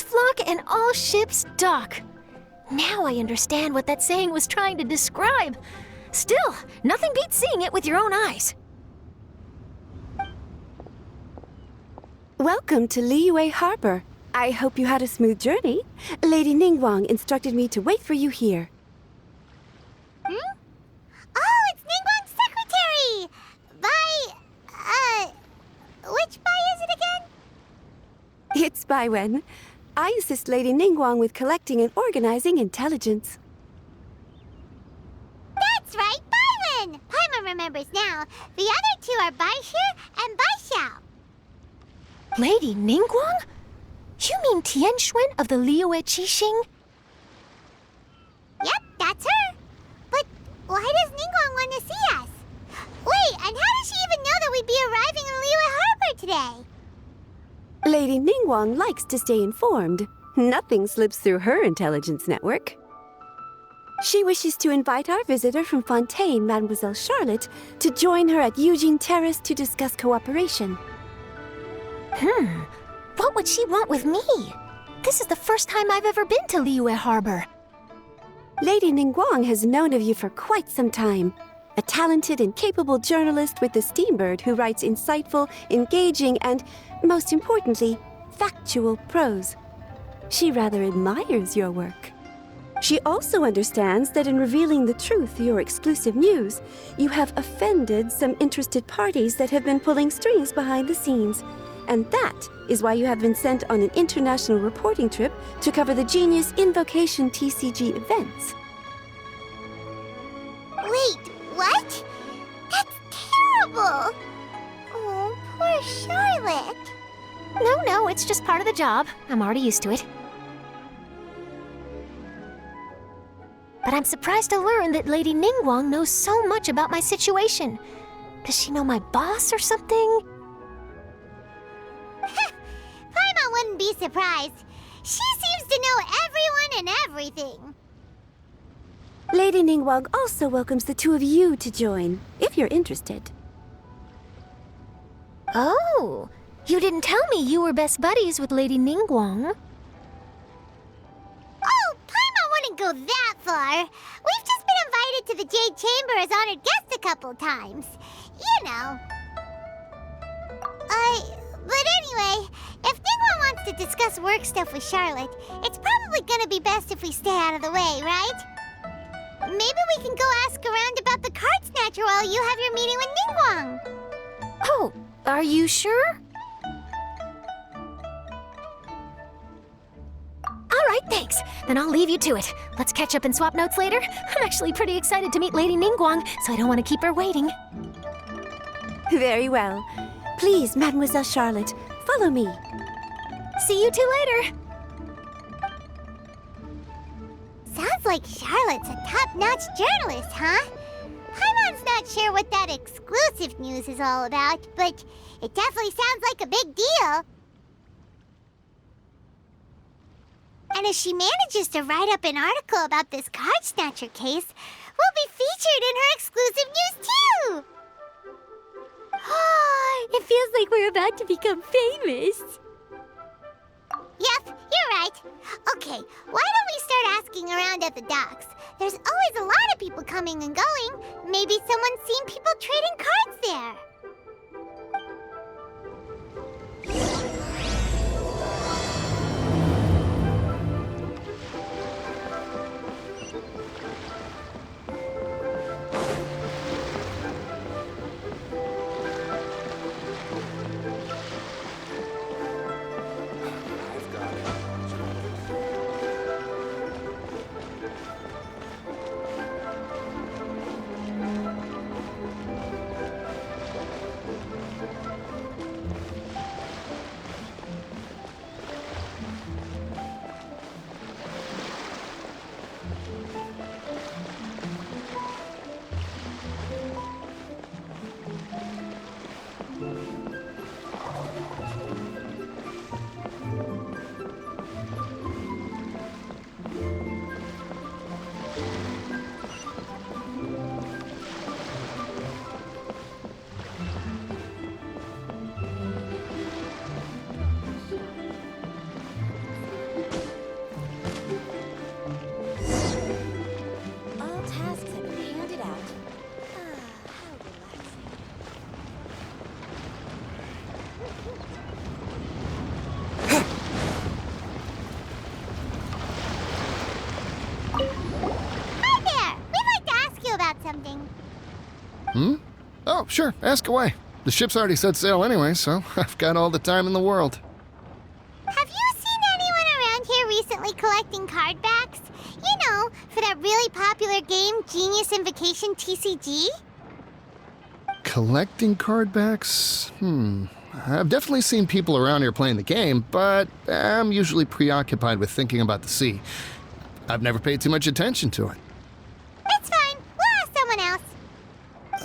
flock and all ships dock. Now I understand what that saying was trying to describe. Still, nothing beats seeing it with your own eyes. Welcome to Liyue Harbor. I hope you had a smooth journey. Lady Ningguang instructed me to wait for you here. Hmm? Oh, it's Ningguang's secretary! Which Bai is it again? It's Baiwen. I assist Lady Ningguang with collecting and organizing intelligence. That's right, Baiwen! Paimon remembers now. The other two are Baishir and Baishao. Lady Ningguang? You mean Tianxuan of the Liyue Qixing? Yep, that's her. But why does Ningguang want to see us? Wait, and how does she even know that we'd be arriving in Liyue Harbor today? Lady Ningguang likes to stay informed. Nothing slips through her intelligence network. She wishes to invite our visitor from Fontaine, Mademoiselle Charlotte, to join her at Eugene Terrace to discuss cooperation. What would she want with me? This is the first time I've ever been to Liyue Harbor. Lady Ningguang has known of you for quite some time. A talented and capable journalist with the Steambird who writes insightful, engaging, and, most importantly, factual prose. She rather admires your work. She also understands that in revealing the truth through your exclusive news, you have offended some interested parties that have been pulling strings behind the scenes. And that is why you have been sent on an international reporting trip to cover the Genius Invocation TCG events. Wait, what? That's terrible! Oh, poor Charlotte. No, it's just part of the job. I'm already used to it. But I'm surprised to learn that Lady Ningguang knows so much about my situation. Does she know my boss or something? Paimon wouldn't be surprised. She seems to know everyone and everything. Lady Ningguang also welcomes the two of you to join, if you're interested. Oh, you didn't tell me you were best buddies with Lady Ningguang. Oh, Paimon wouldn't go that far. We've just been invited to the Jade Chamber as honored guests a couple times. You know. But anyway, if Ningguang wants to discuss work stuff with Charlotte, it's probably gonna be best if we stay out of the way, right? Maybe we can go ask around about the card snatcher while you have your meeting with Ningguang. Oh, are you sure? All right, thanks. Then I'll leave you to it. Let's catch up and swap notes later. I'm actually pretty excited to meet Lady Ningguang, so I don't want to keep her waiting. Very well. Please, Mademoiselle Charlotte, follow me. See you two later. Sounds like Charlotte's a top-notch journalist, huh? Paimon's not sure what that exclusive news is all about, but it definitely sounds like a big deal. And if she manages to write up an article about this card snatcher case, we'll be featured in her exclusive news too! It feels like we're about to become famous. Yep, you're right. Okay, why don't we start asking around at the docks? There's always a lot of people coming and going. Maybe someone's seen people trading cards there. Sure, ask away. The ship's already set sail anyway, so I've got all the time in the world. Have you seen anyone around here recently collecting card backs? You know, for that really popular game, Genius Invocation TCG? Collecting card backs? I've definitely seen people around here playing the game, but I'm usually preoccupied with thinking about the sea. I've never paid too much attention to it. It's fine. We'll ask someone else.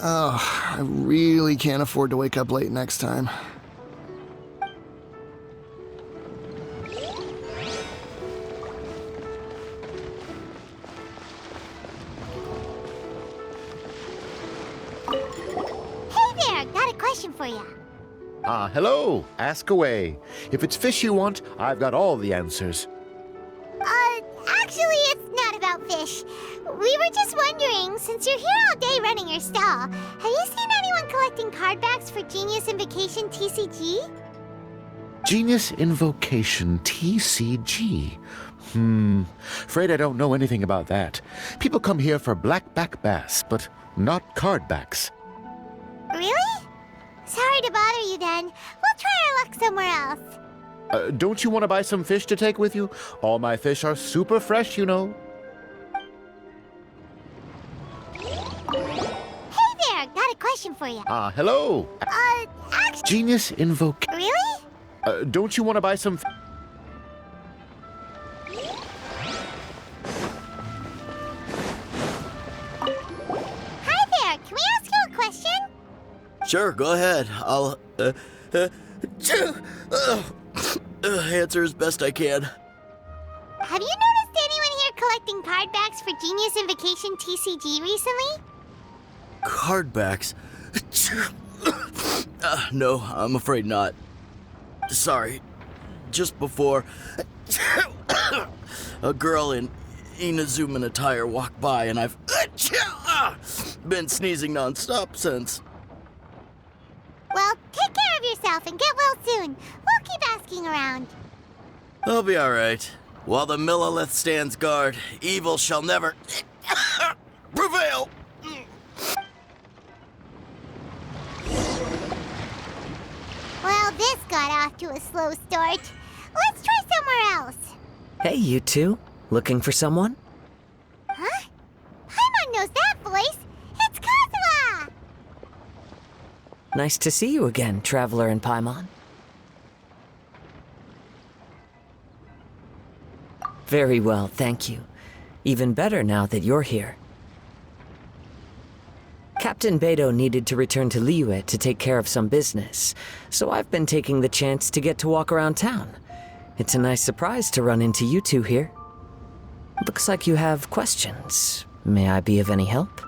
Oh, I really can't afford to wake up late next time. Hey there, got a question for you. Hello. Ask away. If it's fish you want, I've got all the answers. Actually, it's not about fish. We were just wondering, since you're here all day running your stall, have you seen anyone collecting card backs for Genius Invocation TCG? Genius Invocation TCG. Afraid I don't know anything about that. People come here for blackback bass, but not card backs. Really? Sorry to bother you then. We'll try our luck somewhere else. Don't you want to buy some fish to take with you? All my fish are super fresh, you know. Hey there, got a question for you. Hello. Actually, Genius Invocation. really? Don't you want to buy some... Hi there, can we ask you a question? Sure, go ahead. I'll answer as best I can. Have you noticed anyone here collecting card backs for Genius Invocation TCG recently? Cardbacks. No, I'm afraid not. Sorry. Just before, a girl in Inazuman attire walked by, and I've been sneezing nonstop since. Well, take care of yourself and get well soon. We'll keep asking around. I'll be all right. While the Millilith stands guard, evil shall never prevail. Well, this got off to a slow start. Let's try somewhere else. Hey, you two. Looking for someone? Huh? Paimon knows that voice. It's Kazuha! Nice to see you again, Traveler and Paimon. Very well, thank you. Even better now that you're here. Captain Beidou needed to return to Liyue to take care of some business, so I've been taking the chance to get to walk around town. It's a nice surprise to run into you two here. Looks like you have questions. May I be of any help?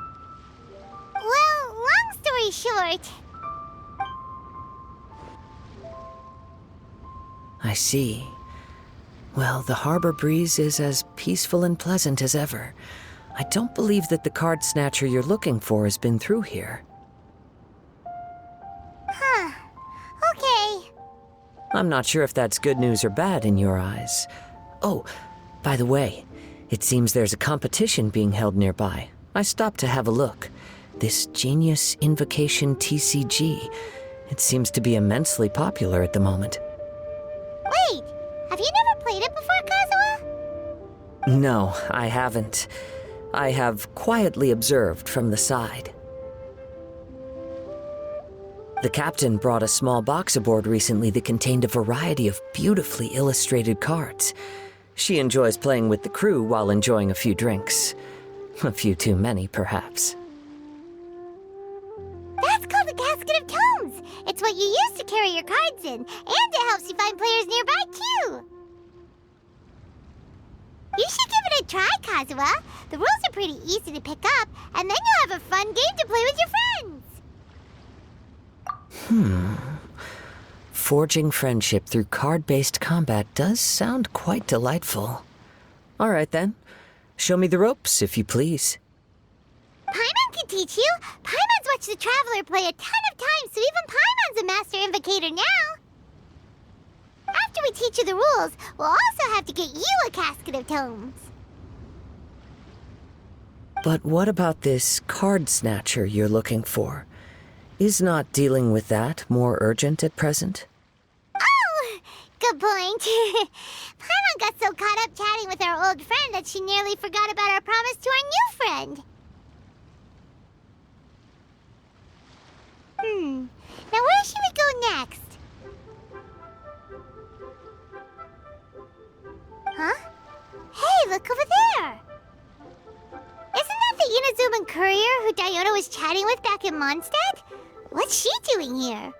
Well, long story short, I see. Well, the harbor breeze is as peaceful and pleasant as ever. I don't believe that the card snatcher you're looking for has been through here. huh. Okay. I'm not sure if that's good news or bad in your eyes. Oh, by the way, it seems there's a competition being held nearby. I stopped to have a look. This Genius Invocation TCG. It seems to be immensely popular at the moment. Wait, have you never played it before, Kazuha? No, I haven't. I have quietly observed from the side. The captain brought a small box aboard recently that contained a variety of beautifully illustrated cards. She enjoys playing with the crew while enjoying a few drinks. A few too many, perhaps. That's called a casket of tomes. It's what you use to carry your cards in, and it helps you find players nearby, too. You should give it a try, Kazuha. The rules are pretty easy to pick up, and then you'll have a fun game to play with your friends. Forging friendship through card-based combat does sound quite delightful. All right, then. Show me the ropes, if you please. Paimon can teach you. Paimon's watched the Traveler play a ton of times, so even Paimon's a master invocator now. After we teach you the rules, we'll also have to get you a casket of tomes. But what about this card snatcher you're looking for? Is not dealing with that more urgent at present? Oh, good point. Paimon got so caught up chatting with our old friend that she nearly forgot about our promise to our new friend. Now where should we go next? Huh? Hey, look over there! Isn't that the Inazuman courier who Diona was chatting with back in Mondstadt? What's she doing here?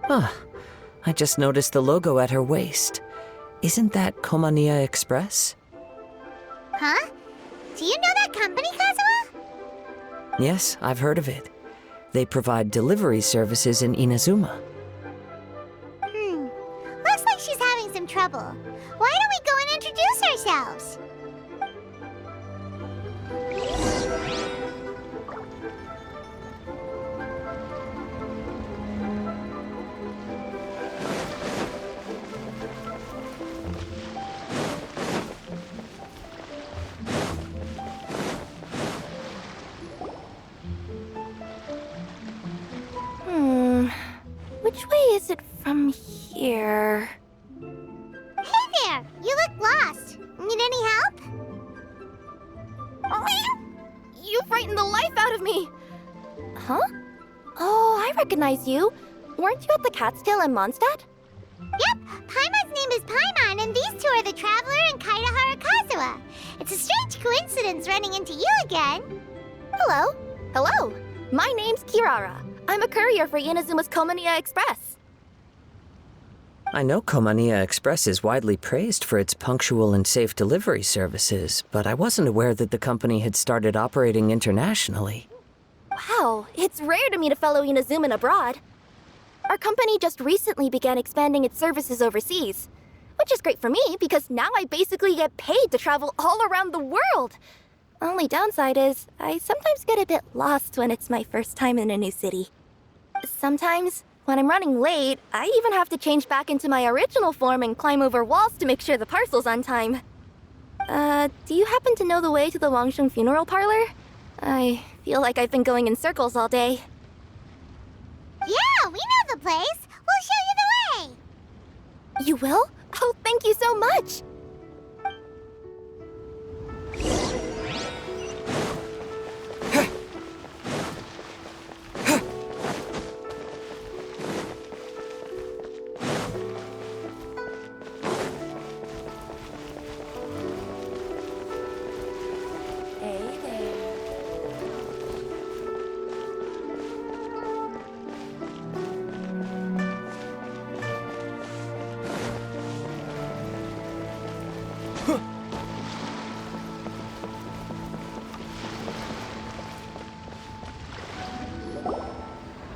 Huh. I just noticed the logo at her waist. Isn't that Komania Express? Huh? Do you know that company, Kazuha? Yes, I've heard of it. They provide delivery services in Inazuma. Looks like she's having some trouble. Why don't we go and introduce ourselves? Which way is it from here? Hey there! You look lost. Need any help? You frightened the life out of me! Huh? Oh, I recognize you. Weren't you at the Cat's Tail in Mondstadt? Yep, Paimon's name is Paimon, and these two are the Traveler and Kaitahara Kazuha. It's a strange coincidence running into you again. Hello. Hello. My name's Kirara. I'm a courier for Inazuma's Komania Express. I know Komania Express is widely praised for its punctual and safe delivery services, but I wasn't aware that the company had started operating internationally. Wow, it's rare to meet a fellow Inazuman abroad. Our company just recently began expanding its services overseas, which is great for me because now I basically get paid to travel all around the world. Only downside is I sometimes get a bit lost when it's my first time in a new city. Sometimes, when I'm running late, I even have to change back into my original form and climb over walls to make sure the parcel's on time. Do you happen to know the way to the Wangsheng funeral parlor? I feel like I've been going in circles all day. Yeah, we know the place. We'll show you the way. You will? Oh, thank you so much!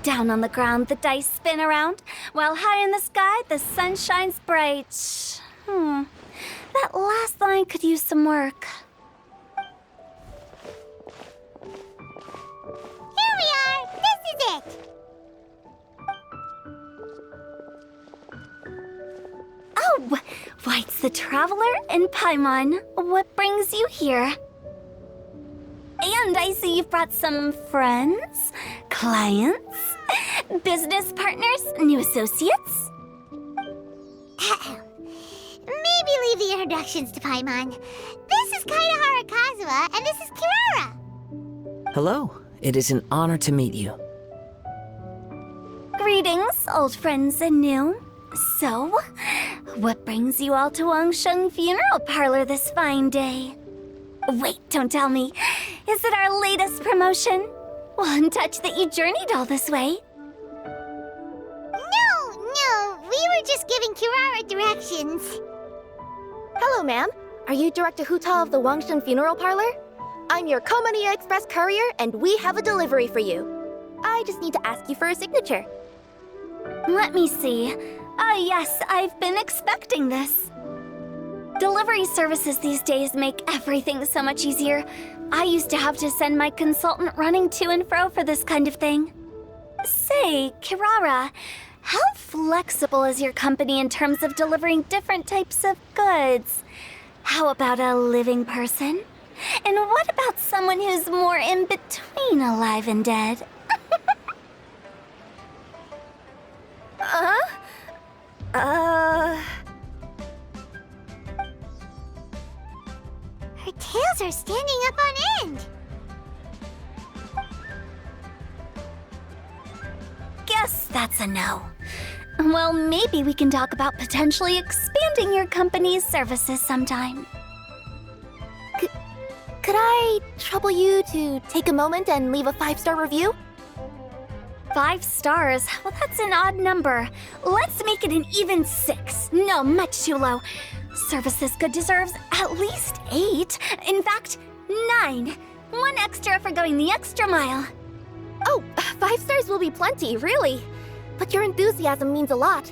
Down on the ground, the dice spin around, while high in the sky, the sun shines bright. That last line could use some work. Here we are. This is it. Oh, why, it's the Traveler and Paimon. What brings you here? And I see you've brought some friends, clients, business partners, new associates. Maybe leave the introductions to Paimon. This is Kaitahara Kazuha, and this is Kirara. Hello. It is an honor to meet you. Greetings, old friends and new. So, what brings you all to Wangsheng Funeral Parlor this fine day? Wait, don't tell me. Is it our latest promotion? Well, I'm touched that you journeyed all this way. No, we were just giving Kirara directions. Hello, ma'am. Are you Director Huta of the Wangsheng Funeral Parlor? I'm your Komania Express courier, and we have a delivery for you. I just need to ask you for a signature. Let me see. Ah, yes, I've been expecting this. Delivery services these days make everything so much easier. I used to have to send my consultant running to and fro for this kind of thing. Say, Kirara, how flexible is your company in terms of delivering different types of goods? How about a living person? And what about someone who's more in between alive and dead? Her tails are standing up on end. Guess that's a no. Well, maybe we can talk about potentially expanding your company's services sometime. Could I trouble you to take a moment and leave a 5-star review? 5 stars? Well, that's an odd number. Let's make it an even 6. No, much too low. Services Good deserves at least 8. In fact, 9. 1 extra for going the extra mile. Oh, 5 stars will be plenty, really. But your enthusiasm means a lot.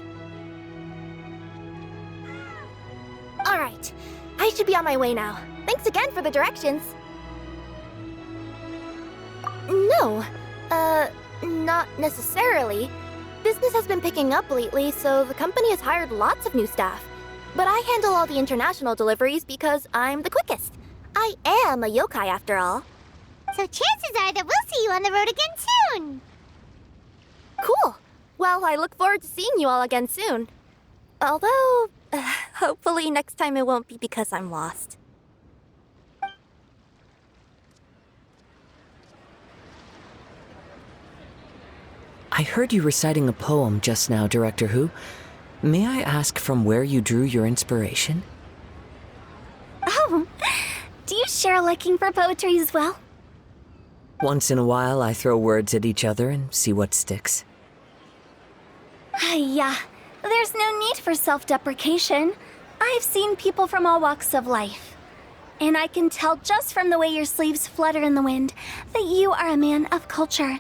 All right, I should be on my way now. Thanks again for the directions. No, not necessarily. Business has been picking up lately, so the company has hired lots of new staff. But I handle all the international deliveries because I'm the quickest. I am a yokai after all. So chances are that we'll see you on the road again soon. Cool. Well, I look forward to seeing you all again soon. Although, hopefully next time it won't be because I'm lost. I heard you reciting a poem just now, Director Who. May I ask from where you drew your inspiration? Oh, do you share a liking for poetry as well? Once in a while, I throw words at each other and see what sticks. Yeah, there's no need for self-deprecation. I've seen people from all walks of life. And I can tell just from the way your sleeves flutter in the wind that you are a man of culture.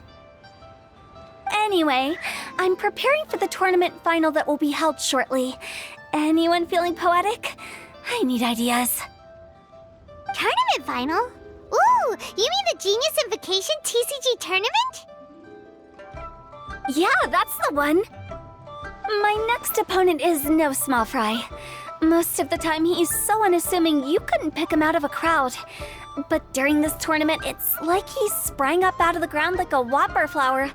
Anyway, I'm preparing for the tournament final that will be held shortly. Anyone feeling poetic? I need ideas. Tournament final? Ooh, you mean the Genius Invocation TCG tournament? Yeah, that's the one. My next opponent is no small fry. Most of the time, he's so unassuming you couldn't pick him out of a crowd. But during this tournament, it's like he sprang up out of the ground like a whopper flower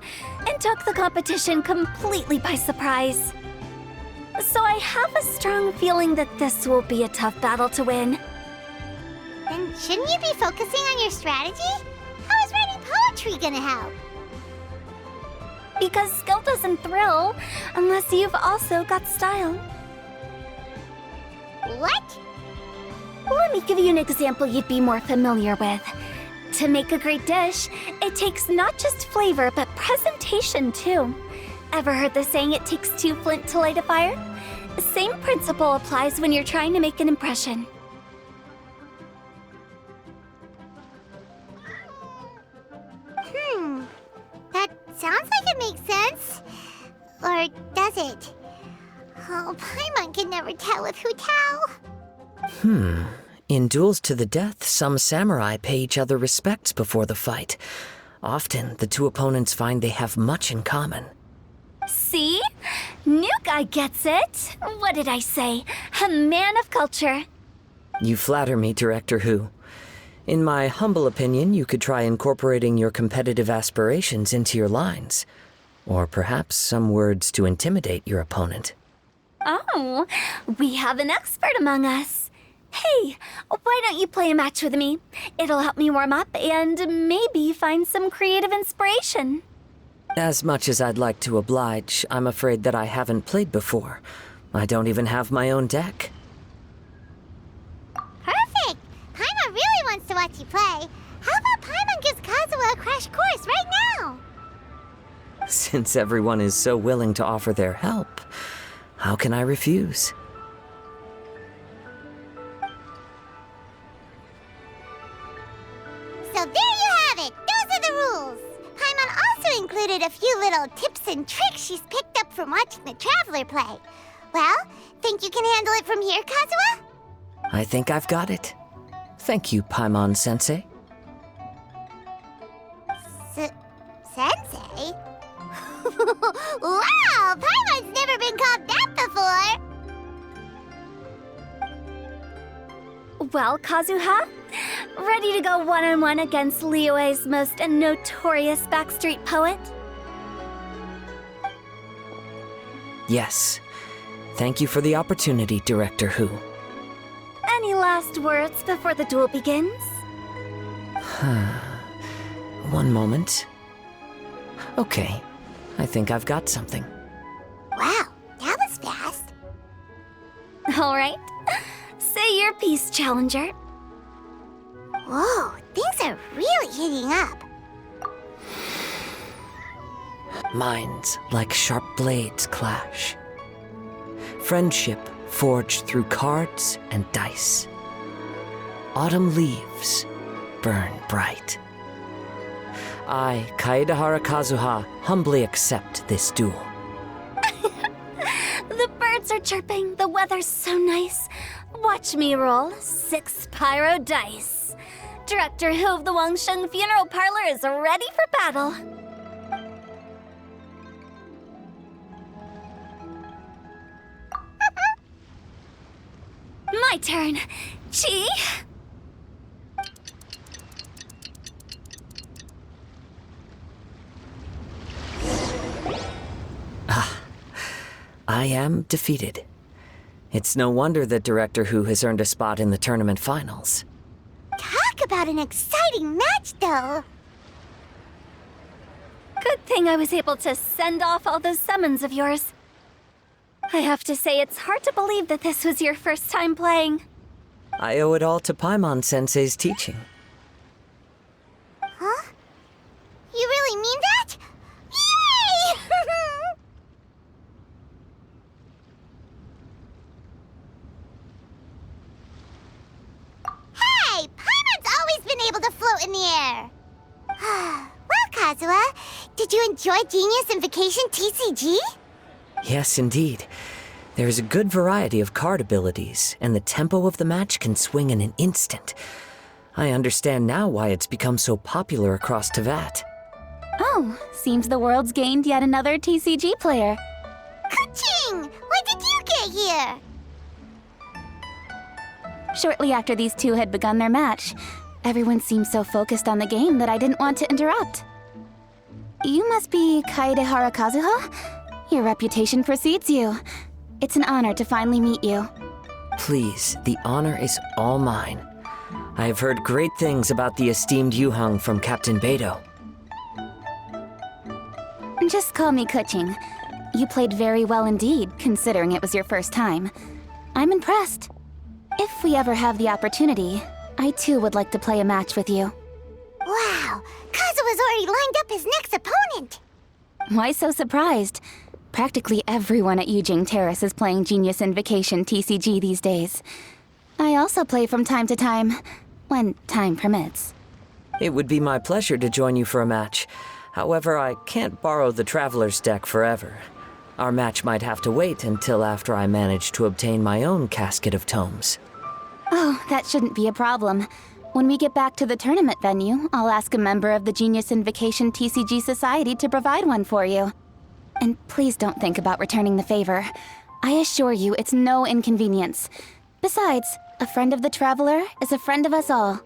and took the competition completely by surprise. So I have a strong feeling that this will be a tough battle to win. Then shouldn't you be focusing on your strategy? How is writing poetry gonna help? Because skill doesn't thrill unless you've also got style. What? Let me give you an example you'd be more familiar with. To make a great dish, it takes not just flavor, but presentation too. Ever heard the saying, it takes 2 flint to light a fire? The same principle applies when you're trying to make an impression. That sounds like it makes sense. Or does it? Oh, Paimon can never tell with Hu Tao. In duels to the death, some samurai pay each other respects before the fight. Often, the 2 opponents find they have much in common. See? New guy gets it. What did I say? A man of culture. You flatter me, Director Who. In my humble opinion, you could try incorporating your competitive aspirations into your lines. Or perhaps some words to intimidate your opponent. Oh, we have an expert among us. Hey, why don't you play a match with me? It'll help me warm up and maybe find some creative inspiration. As much as I'd like to oblige, I'm afraid that I haven't played before. I don't even have my own deck. Perfect! Paimon really wants to watch you play. How about Paimon gives Kazuha a crash course right now? Since everyone is so willing to offer their help, how can I refuse? So there you have it! Those are the rules! Paimon also included a few little tips and tricks she's picked up from watching the Traveler play. Well, think you can handle it from here, Kazuha? I think I've got it. Thank you, Paimon-sensei. Sensei? Wow! Paimon's never been called that before! Well, Kazuha, ready to go one-on-one against Liyue's most notorious backstreet poet? Yes. Thank you for the opportunity, Director Who. Any last words before the duel begins? One moment. Okay, I think I've got something. Wow, that was fast. All right. Say your piece, Challenger. Whoa, things are really heating up. Minds like sharp blades clash. Friendship forged through cards and dice. Autumn leaves burn bright. I, Kaedahara Kazuha, humbly accept this duel. The birds are chirping, the weather's so nice. Watch me roll 6 pyro dice. Director Who of the Wangsheng Funeral Parlor is ready for battle. My turn. Chi? I am defeated. It's no wonder that Director Who has earned a spot in the tournament finals. Talk about an exciting match, though. Good thing I was able to send off all those summons of yours. I have to say, it's hard to believe that this was your first time playing. I owe it all to Paimon-sensei's teaching. Huh? You really mean that? Yay! Hey, Paimon's always been able to float in the air. Well, Kazuha, did you enjoy Genius Invocation TCG? Yes, indeed. There is a good variety of card abilities, and the tempo of the match can swing in an instant. I understand now why it's become so popular across Teyvat. Oh, seems the world's gained yet another TCG player. Ka-ching! When did you get here? Shortly after these two had begun their match, everyone seemed so focused on the game that I didn't want to interrupt. You must be Kaedehara Kazuha? Your reputation precedes you. It's an honor to finally meet you. Please, the honor is all mine. I have heard great things about the esteemed Yuhang from Captain Beidou. Just call me Kuching. You played very well indeed, considering it was your first time. I'm impressed. If we ever have the opportunity, I too would like to play a match with you. Wow, Kazuha's already lined up his next opponent. Why so surprised? Practically everyone at Yujing Terrace is playing Genius Invocation TCG these days. I also play from time to time, when time permits. It would be my pleasure to join you for a match. However, I can't borrow the Traveler's deck forever. Our match might have to wait until after I manage to obtain my own casket of tomes. Oh, that shouldn't be a problem. When we get back to the tournament venue, I'll ask a member of the Genius Invocation TCG Society to provide one for you. And please don't think about returning the favor. I assure you it's no inconvenience. Besides, a friend of the Traveler is a friend of us all.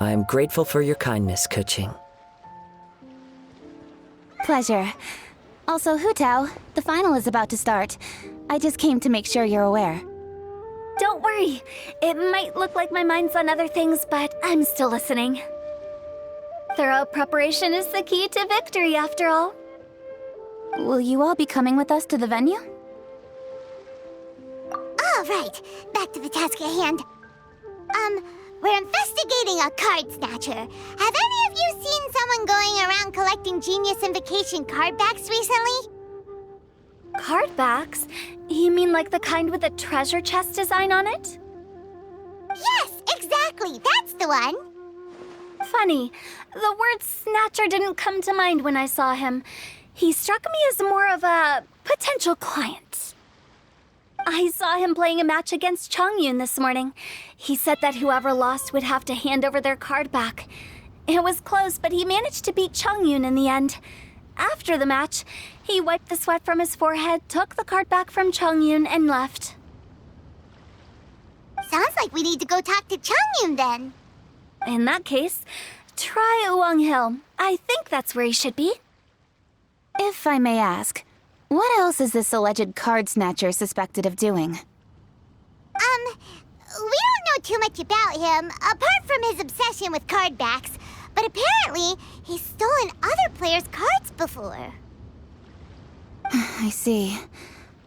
I am grateful for your kindness, Kuching. Pleasure. Also, Hutao, the final is about to start. I just came to make sure you're aware. Don't worry. It might look like my mind's on other things, but I'm still listening. Thorough preparation is the key to victory, after all. Will you all be coming with us to the venue? All right, back to the task at hand. We're investigating a card snatcher. Have any of you seen someone going around collecting Genius Invocation card backs recently? Card backs? You mean like the kind with a treasure chest design on it? Yes, exactly, that's the one. Funny, the word snatcher didn't come to mind when I saw him. He struck me as more of a potential client. I saw him playing a match against Chongyun this morning. He said that whoever lost would have to hand over their card back. It was close, but he managed to beat Chongyun in the end. After the match, he wiped the sweat from his forehead, took the card back from Chongyun, and left. Sounds like we need to go talk to Chongyun then. In that case, try Uwang Hill. I think that's where he should be. If I may ask, What else is this alleged card snatcher suspected of doing? We don't know too much about him, apart from his obsession with card backs. But apparently, he's stolen other players' cards before. I see.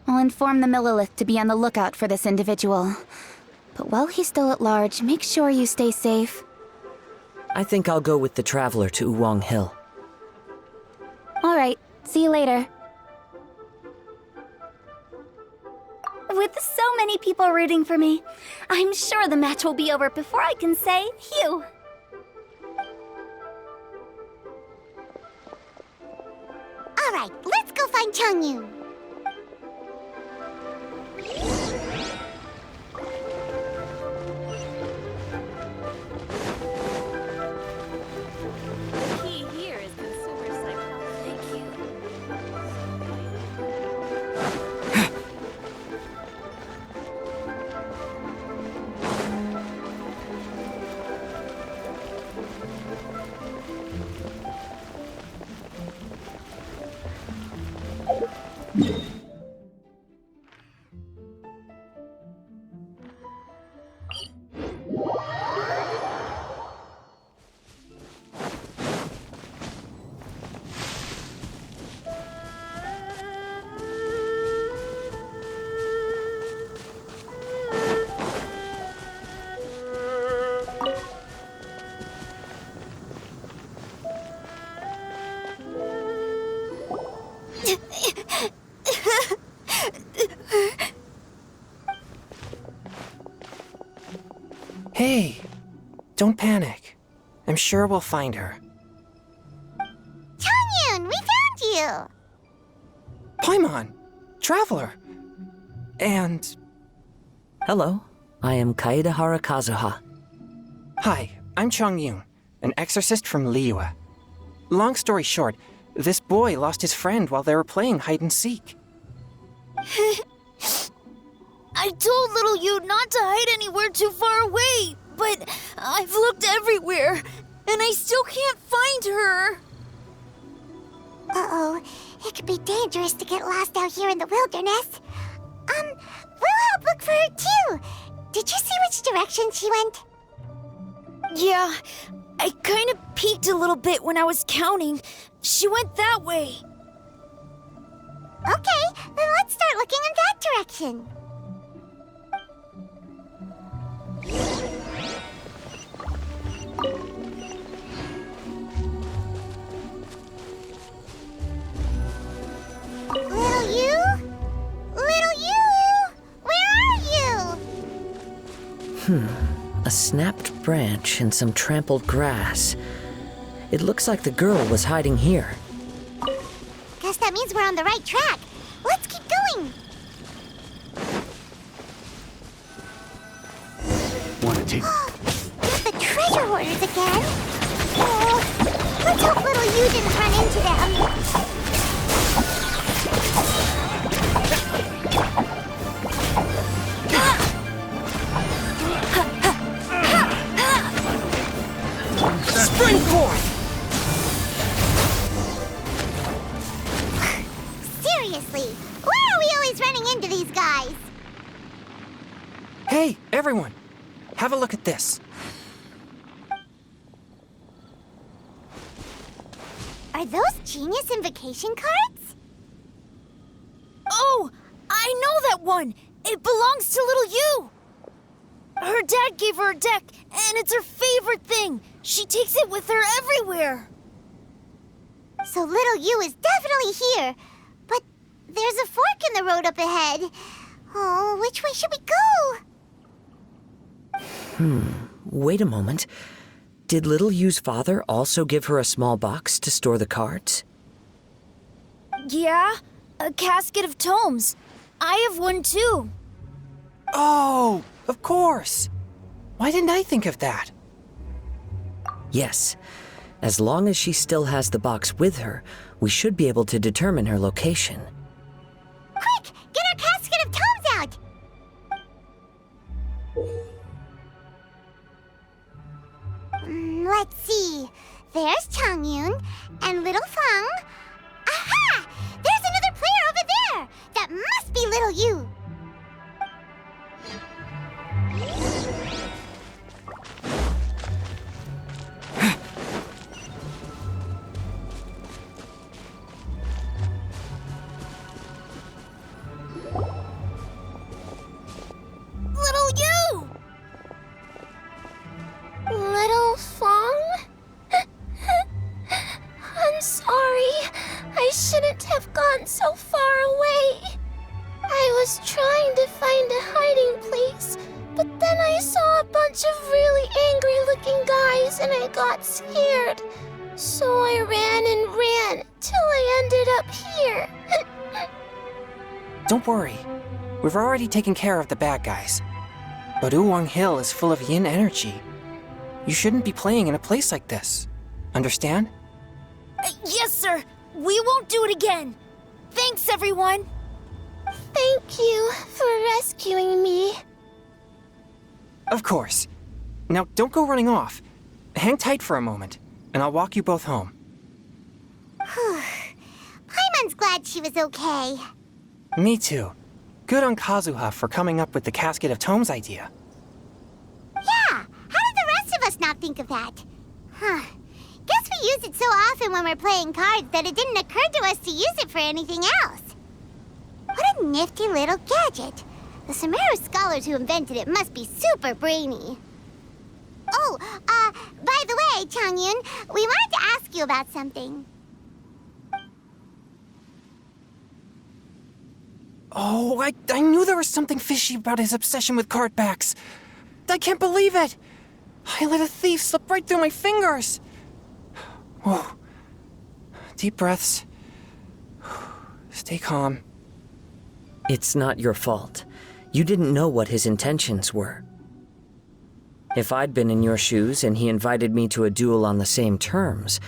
I'll inform the Millilith to be on the lookout for this individual. But while he's still at large, make sure you stay safe. I think I'll go with the Traveler to Uwang Hill. All right, see you later. With so many people rooting for me, I'm sure the match will be over before I can say phew. All right, let's go find Changyun. The key here is consumer psychology. Thank you. Hey, don't panic. I'm sure we'll find her. Changyun, we found you! Paimon, Traveler. And Hello, I am Kaedehara Kazuha. hi, I'm Changyun, an exorcist from Liyue. Long story short, this boy lost his friend while they were playing hide and seek. I told little you not to hide anywhere too far away, but I've looked everywhere, and I still can't find her. Uh-oh, it could be dangerous to get lost out here in the wilderness. We'll help look for her too. Did you see which direction she went? Yeah, I kind of peeked a little bit when I was counting. She went that way. Okay, then let's start looking in that direction. Little you? Little you? Where are you? A snapped branch and some trampled grass. It looks like the girl was hiding here. Guess that means we're on the right track. Let's keep going. Want to take... Get the treasure hoarders again. Oh, let's hope little you didn't run into them. Spring forth! Seriously, why are we always running into these guys? Hey, everyone! Have a look at this. Are those Genius Invocation cards? Oh, I know that one. It belongs to little you. Her dad gave her a deck, and it's her favorite thing. She takes it with her everywhere. So little you is definitely here. But there's a fork in the road up ahead. Oh, which way should we go? Wait a moment. Did Little Yu's father also give her a small box to store the cards? Yeah, a casket of tomes. I have one too. Oh, of course! Why didn't I think of that? Yes. As long as she still has the box with her, we should be able to determine her location. Quick, get our casket of tomes out! Let's see. There's Changyun and little Feng. Aha! There's another player over there! little you. Little you! Little Fong? I'm sorry. I shouldn't have gone so far away. I was trying to find a hiding place, but then I saw a bunch of really angry-looking guys and I got scared. So I ran till I ended up here. Don't worry. We've already taken care of the bad guys. But Uwang Hill is full of yin energy. You shouldn't be playing in a place like this. Understand? Yes, sir. We won't do it again. Thanks, everyone. Thank you for rescuing me. Of course. Now, don't go running off. Hang tight for a moment, and I'll walk you both home. Paimon's glad she was okay. Me too. Good on Kazuha for coming up with the Casket of Tomes idea. Yeah, how did the rest of us not think of that? Huh. Guess we use it so often when we're playing cards that it didn't occur to us to use it for anything else. What a nifty little gadget. The Sumeru scholars who invented it must be super brainy. Oh, by the way, Changyun, we wanted to ask you about something. Oh, I knew there was something fishy about his obsession with card backs. I can't believe it! I let a thief slip right through my fingers! Whoa. Deep breaths. Stay calm. It's not your fault. You didn't know what his intentions were. If I'd been in your shoes and he invited me to a duel on the same terms,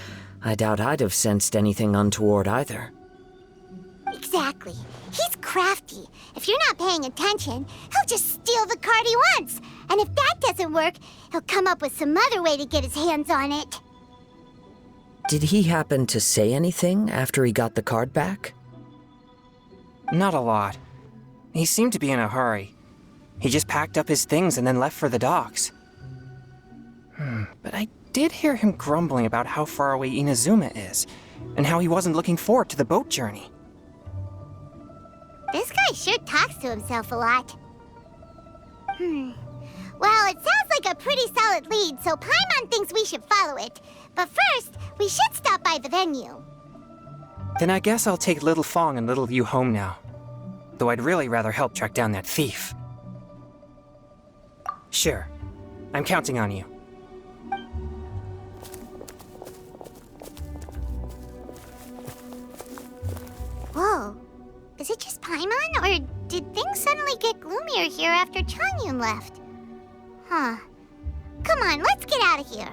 I doubt I'd have sensed anything untoward either. Exactly. He's crafty. If you're not paying attention, he'll just steal the card he wants. And if that doesn't work, he'll come up with some other way to get his hands on it. Did he happen to say anything after he got the card back? Not a lot. He seemed to be in a hurry. He just packed up his things and then left for the docks. But I did hear him grumbling about how far away Inazuma is, and how he wasn't looking forward to the boat journey. This guy sure talks to himself a lot. Well, it sounds like a pretty solid lead, so Paimon thinks we should follow it. But first, we should stop by the venue. Then I guess I'll take Little Fong and Little Yu home now. Though I'd really rather help track down that thief. Sure. I'm counting on you. Whoa. Is it just Paimon, or did things suddenly get gloomier here after Changyun left? Huh. Come on, let's get out of here.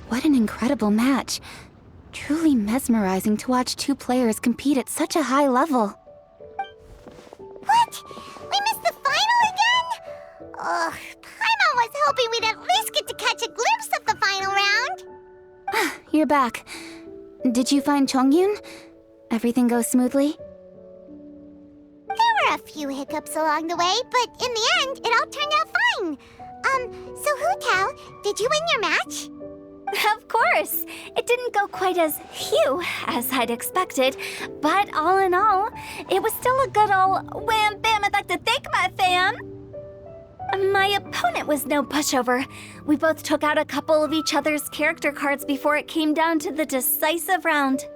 What an incredible match. Truly mesmerizing to watch two players compete at such a high level. What? We missed the final again? Ugh, Paimon was hoping we'd at least get to catch a glimpse of the final round. You're back. Did you find Chongyun? Everything go smoothly? There were a few hiccups along the way, but in the end, it all turned out fine. So Hu Tao, did you win your match? Of course! It didn't go quite as phew as I'd expected, but all in all, it was still a good ol' wham bam I'd like to thank my fam! My opponent was no pushover. We both took out a couple of each other's character cards before it came down to the decisive round.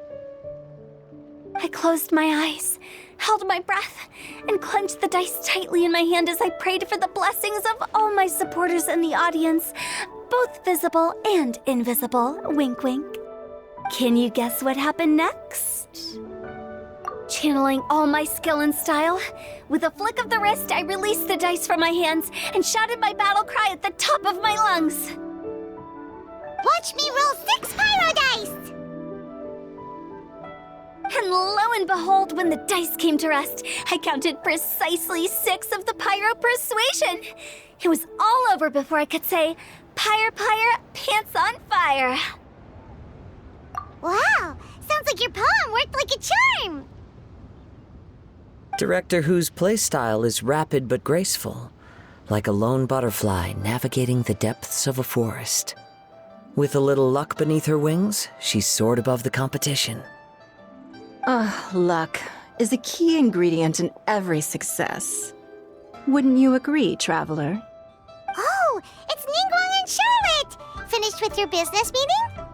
I closed my eyes, held my breath, and clenched the dice tightly in my hand as I prayed for the blessings of all my supporters in the audience, both visible and invisible. Wink, wink. Can you guess what happened next? Channeling all my skill and style, with a flick of the wrist, I released the dice from my hands and shouted my battle cry at the top of my lungs. Watch me roll 6 pyro dice! And lo and behold, when the dice came to rest, I counted precisely 6 of the pyro persuasion. It was all over before I could say, "Pyre, pyre, pants on fire." Wow, sounds like your poem worked like a charm! Director Who's playstyle is rapid but graceful, like a lone butterfly navigating the depths of a forest. With a little luck beneath her wings, she soared above the competition. Luck is a key ingredient in every success. Wouldn't you agree, Traveler? Oh, it's Ningguang and Charlotte! Finished with your business meeting?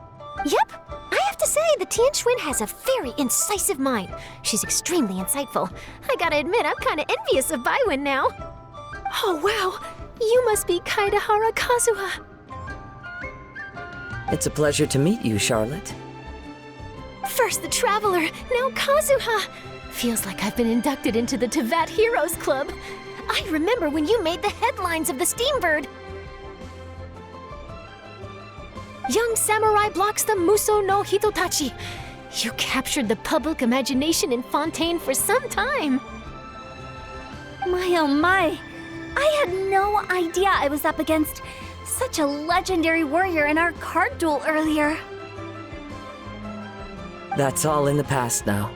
Yep. I have to say, the Tianquan has a very incisive mind. She's extremely insightful. I gotta admit, I'm kinda envious of Baiwen now. Oh, wow. You must be Kaidahara Kazuha. It's a pleasure to meet you, Charlotte. First the Traveler, now Kazuha. Feels like I've been inducted into the Tevat Heroes Club. I remember when you made the headlines of the Steambird. Young samurai blocks the Muso no Hitotachi. You captured the public imagination in Fontaine for some time. My oh my, I had no idea I was up against such a legendary warrior in our card duel earlier. That's all in the past now.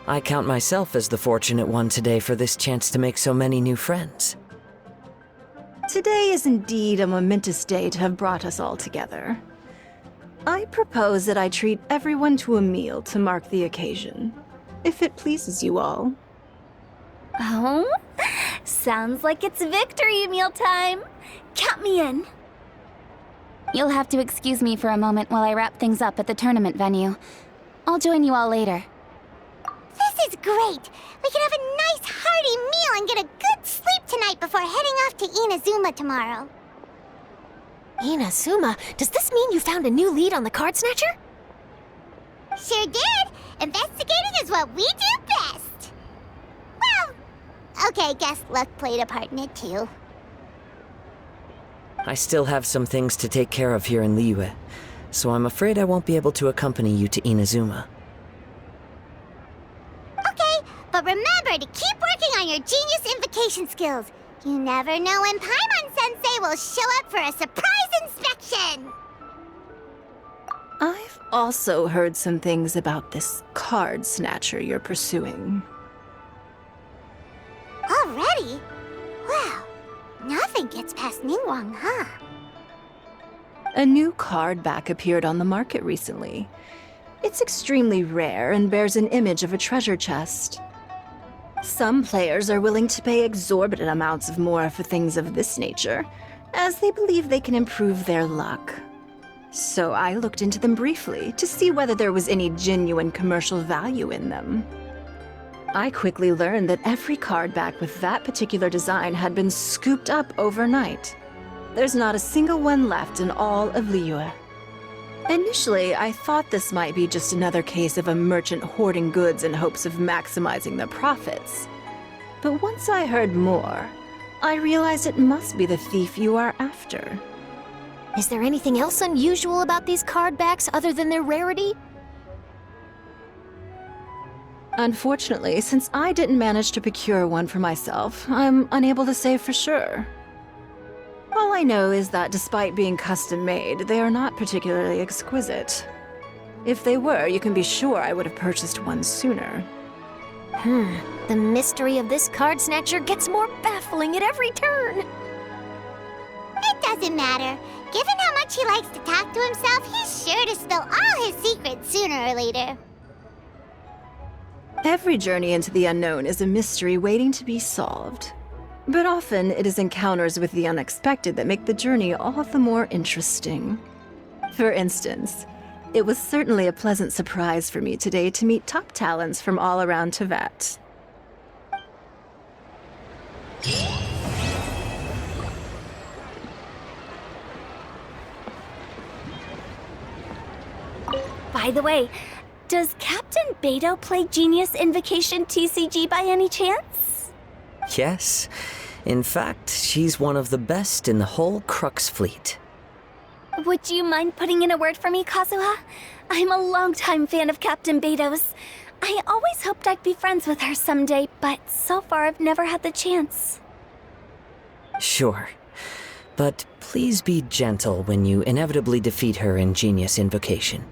I count myself as the fortunate one today for this chance to make so many new friends. Today is indeed a momentous day to have brought us all together. I propose that I treat everyone to a meal to mark the occasion, if it pleases you all. Oh, sounds like it's victory meal time. Count me in. You'll have to excuse me for a moment while I wrap things up at the tournament venue. I'll join you all later. This is great! We can have a nice hearty meal and get a good sleep tonight before heading off to Inazuma tomorrow. Inazuma, does this mean you found a new lead on the Card Snatcher? Sure did! Investigating is what we do best! Well, okay, guess luck played a part in it too. I still have some things to take care of here in Liyue, so I'm afraid I won't be able to accompany you to Inazuma. Okay, but remember to keep working on your genius invocation skills. You never know when Paimon-sensei will show up for a surprise inspection! I've also heard some things about this card snatcher you're pursuing. Already? Well, nothing gets past Ningguang, huh? A new card back appeared on the market recently. It's extremely rare and bears an image of a treasure chest. Some players are willing to pay exorbitant amounts of more for things of this nature, as they believe they can improve their luck. So I looked into them briefly to see whether there was any genuine commercial value in them. I quickly learned that every card back with that particular design had been scooped up overnight. There's not a single one left in all of Liyue. Initially, I thought this might be just another case of a merchant hoarding goods in hopes of maximizing their profits. But once I heard more, I realized it must be the thief you are after. Is there anything else unusual about these card backs other than their rarity? Unfortunately, since I didn't manage to procure one for myself, I'm unable to say for sure. All I know is that despite being custom-made, they are not particularly exquisite. If they were, you can be sure I would have purchased one sooner. The mystery of this Card Snatcher gets more baffling at every turn. It doesn't matter. Given how much he likes to talk to himself, he's sure to spill all his secrets sooner or later. Every journey into the unknown is a mystery waiting to be solved. But often it is encounters with the unexpected that make the journey all the more interesting. For instance, it was certainly a pleasant surprise for me today to meet top talents from all around Tevat. By the way, does Captain Beto play Genius Invocation TCG by any chance? Yes. In fact, she's one of the best in the whole Crux fleet. Would you mind putting in a word for me, Kazuha? I'm a longtime fan of Captain Beto's. I always hoped I'd be friends with her someday, but so far I've never had the chance. Sure. But please be gentle when you inevitably defeat her in Genius Invocation.